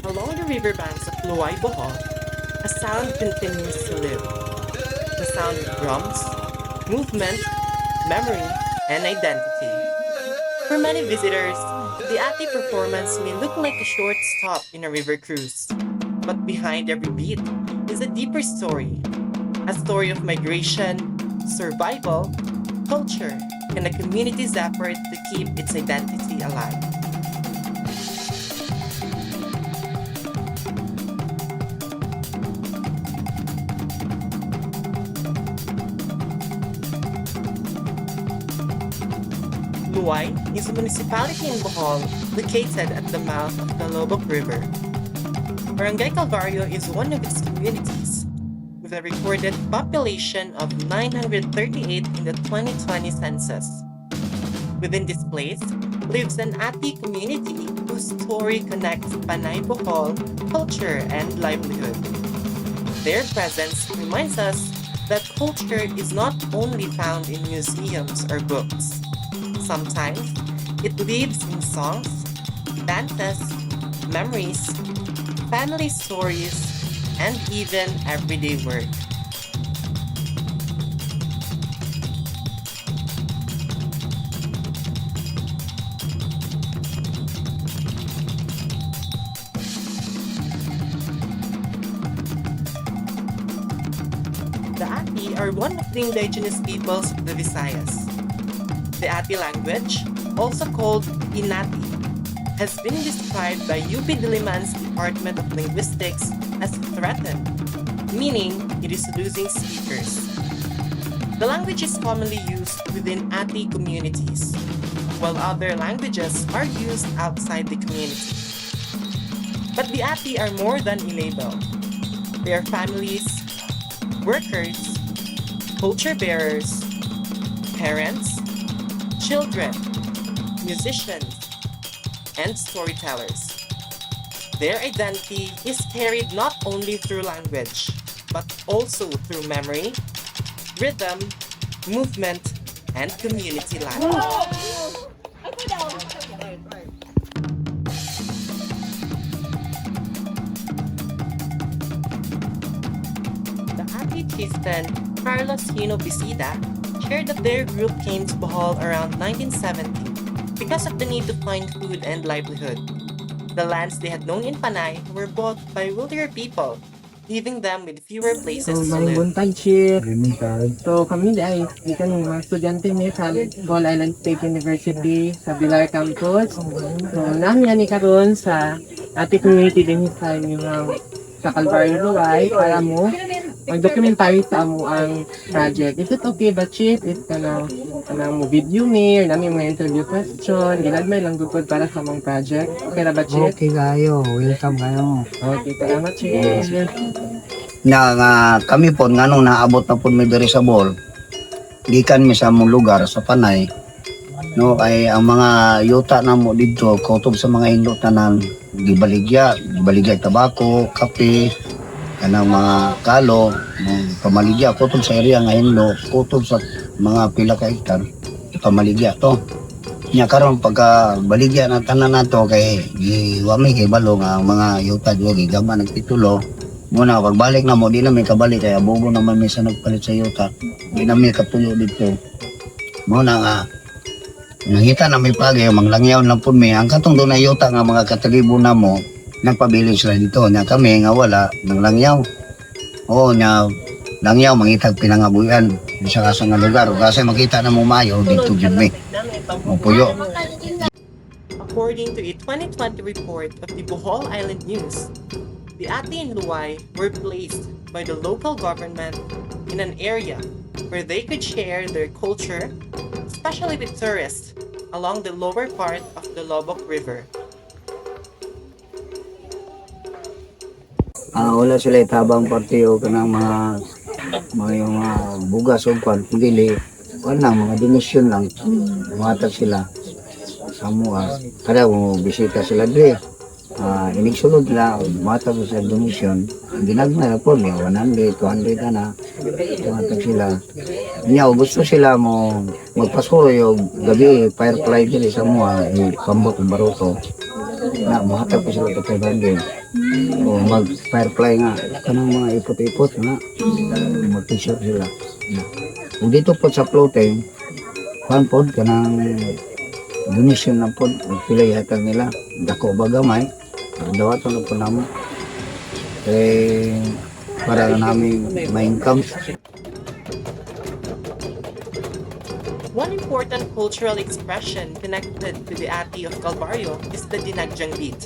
Along the riverbanks of Luay Bohol, a sound continues to live. The sound of drums, movement, memory, and identity. For many visitors, the Ati performance may look like a short stop in a river cruise. But behind every beat is a deeper story. A story of migration, survival, culture, and a community's effort to keep its identity alive. Luay is a municipality in Bohol located at the mouth of the Lobok River. Barangay Calvario is one of its communities, with a recorded population of 938 in the 2020 census. Within this place lives an Ati community whose story connects Panay Bohol, culture, and livelihood. Their presence reminds us that culture is not only found in museums or books. Sometimes it lives in songs, dances, memories, family stories, and even everyday work. The Ati are one of the indigenous peoples of the Visayas. The Ati language, also called Inati, has been described by UP Diliman's Department of Linguistics as threatened, meaning it is losing speakers. The language is commonly used within Ati communities, while other languages are used outside the community. But the Ati are more than a label. They are families, workers, culture bearers, parents, children, musicians, and storytellers. Their identity is carried not only through language, but also through memory, rhythm, movement, and community life. The Ati chieftain Carlos Hino Bisida shared that their group came to Bohol around 1970 because of the need to find food and livelihood. The lands they had known in Panay were bought by wealthier people, leaving them with fewer places to Maling live. buntag shit. So kami di ay ikan mga estudyante ni sa Bohol Island State University sa Bilar Campus. So namin ani karon sa ati community din sa mga sa Calvario Luay para mo mag-documentary sa amo ang project. Is it okay ba chief? If kanang mo video ni or namin mga interview question, ginagmay lang gugod para sa mong project. Okay ra ba chief? Okay kayo, welcome kayo. Okay, salamat chief. Nga kami po nganong naabot na po mi diri sa Bohol. Gikan mi sa among lugar sa Panay. No ay ang mga yuta namo didto kutob sa mga hindot tanan gibaligya tabako, kape, kanang mga kalo, mga pamaligya kutob sa area nga hinlo, kutob sa mga pila ka hektar pamaligya to. Nya karon pagka baligya na tanan nato kay giwami kay balo nga ang mga yuta diri gama nagtitulo. Muna pagbalik na mo di na may kabalik kay abobo naman may sa nagpalit sa yuta. Di na may katuyo dito. Muna nga nangita na may pagi manglangyaw lang pud may ang katong do na yuta nga mga katribo na mo nagpabili sila dito nya kami nga wala nang langyaw. Oo nya langyaw mangitag pinangabuyan sa kasa nga lugar kasi makita na mo mayo dito gyud mi. Puyo. According to a 2020 report of the Bohol Island News, the Ati and Luay were placed by the local government in an area where they could share their culture, especially with tourists, along the lower part of the Lobok River. Wala sila itabang partiyo kanang mga bugas o kwan dili wala mga donation lang matag sila sa mua kada mo bisita sila diri inigsulod na matag sa donation ginagna na po niya 100 200 na matag sila niya gusto sila mo magpasuro yung gabi firefly dili sa mua pambot ng baruto na na mahatag pa sila ito 500. O mag-firefly nga. Kanang mga ipot-ipot nga. Mag-t-shirt sila. Kung dito po sa floating, kuhan po, kanang donation na po, pilay hatag nila. Dako ba gamay? Dawat na po naman. Para namin ma-income. One important cultural expression connected to the Ati of Calvario is the Dinagjang beat.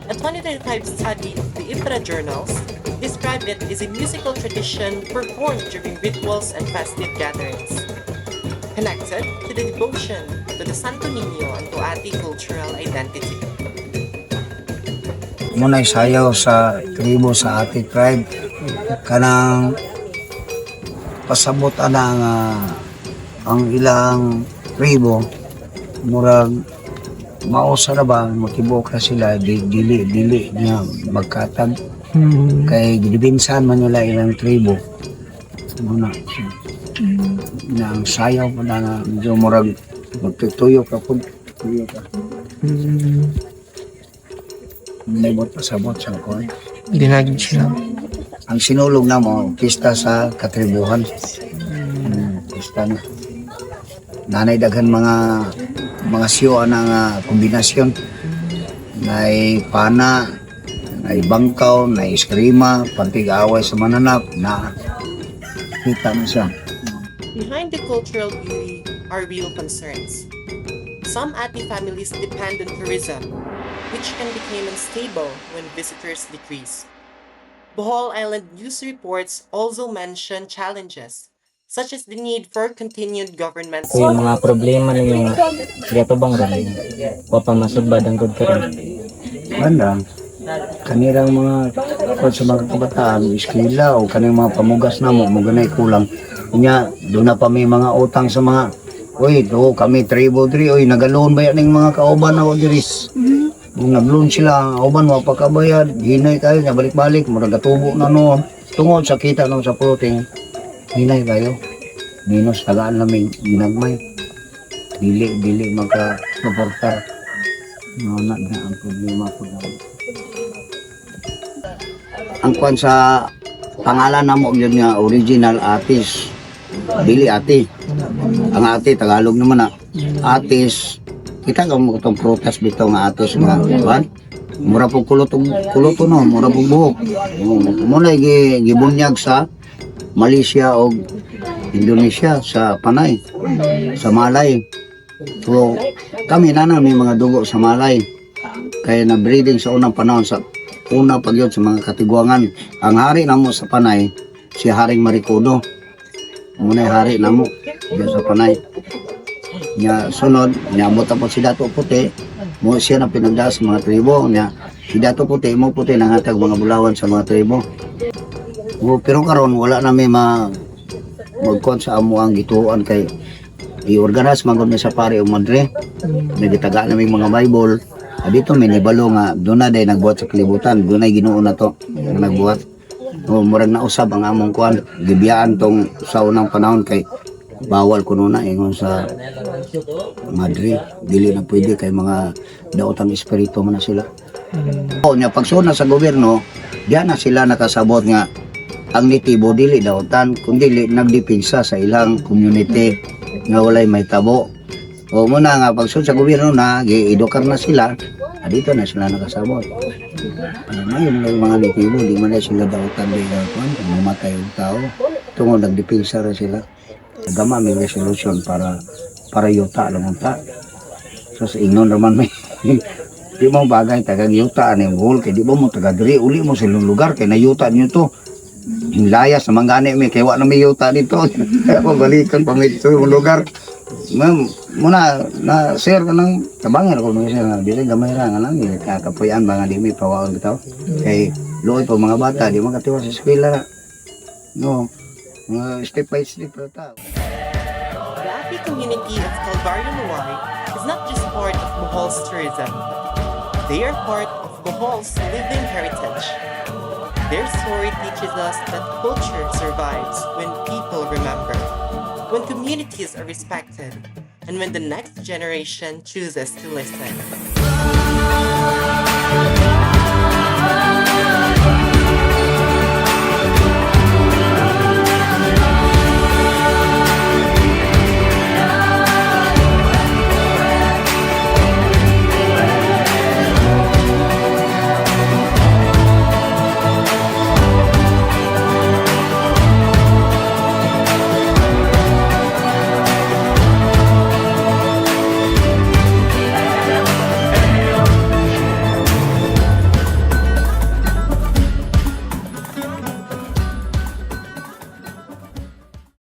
A 2025 study of the IPRA journals described it as a musical tradition performed during rituals and festive gatherings, connected to the devotion to the Santo Niño and to Ati cultural identity. Muna'y sayaw sa tribo sa Ati tribe. Kanang pasabot ana ang ilang tribo murag mausa na ba makibok na sila dili niya magkatag kay gidibinsan man nila ilang tribo muna na ang sayaw po na nga medyo murag magtutuyo ka po tuyo ka nabot pasabot sa kon Dinagin siya. ang sinulog na mo pista sa katribuhan pista na nanay daghan mga siyo ng kombinasyon nay pana nay bangkaw nay eskrima pantig-away sa mananap na kita na siya. Behind the cultural beauty are real concerns. Some Ati families depend on tourism, which can become unstable when visitors decrease. Bohol Island news reports also mention challenges, such as the need for continued government So yung mga problema na yung gato bang rin, papamasubad ang good ka rin. Banda, kanirang mga sa mga kabataan, iskila o kanirang mga pamugas na mo, ganay kulang. Kanya, doon na pa may mga utang sa mga, uy, do kami tribo diri, uy, nagaloon ba yan ng mga kauban na diris? Kung nagloon sila, kauban mo pagkabayad, hinay kayo, niya balik-balik, murag gatubo na no, tungod sa kita nung sa floating, hinay kayo, minus tagaan namin ginagmay, dili magka-suportar. No, na ang problema po na. Ang kwan sa pangalan na mo yun nga original artist, dili ati. Ang ati, Tagalog naman na. Artist, kita ka mo itong protest bitaw nga artist nga, kwan? Mura po kuloto no, mura po buhok. Muna gibunyag sa Malaysia o Indonesia sa Panay, sa Malay. So, kami na may mga dugo sa Malay. Kaya na breeding sa unang panahon sa una pa yun sa mga katiguangan. Ang hari namo sa Panay, si Haring Marikudo. Muna hari namo diyan sa Panay. Nya sunod, niabot po si Dato Puti. Mo siya na pinagdala sa mga tribo. Nya si Dato Puti, mo puti nangatag mga bulawan sa mga tribo. Pero karon wala na may magkon sa amo ang gituan kay i-organize magod ni sa pare o madre. May gitaga na may mga Bible. Dito may nibalo nga doon na day nagbuhat sa kalibutan, doon na Ginoo na to nagbuhat. Murag na usab ang among kuan, gibiyaan tong sa unang panahon kay bawal kuno na ingon sa madre, dili na pwede kay mga daotang espiritu man na sila. Nya pagsuna sa gobyerno, diyan na sila nakasabot nga ang nitibo dili daotan kundi nagdepensa sa ilang community nga walay may tabo. O muna nga pagsun sa gobyerno na giedukar na sila, dito na sila nakasabot. Ngayon ng mga nitibo, di man na sila daotan di daotan, mamatay ang tao. Tungod nagdepensa ra sila. Gama may resolution para yuta lang unta. So sa ingnon naman may di mo bagay tagang yuta ani buhol kay di mo taga diri uli mo sa lugar kay nayuta niyo to. Hinlaya sa mangani may kay wa na may yuta dito. Pabalikan pa may sa lugar. Ma'am, muna na share ka ng tabangan ko mga share nga dili gamay ra nga lang kakapuyan ba nga di may pawaon bitaw. Kay luoy pa mga bata di makatiwa sa eskwela. No. Step by step ra ta. The Ati community of Calvario Nuay is not just part of Bohol's tourism. They are part of Bohol's living heritage. Their story teaches us that culture survives when people remember, when communities are respected, and when the next generation chooses to listen. Bulaga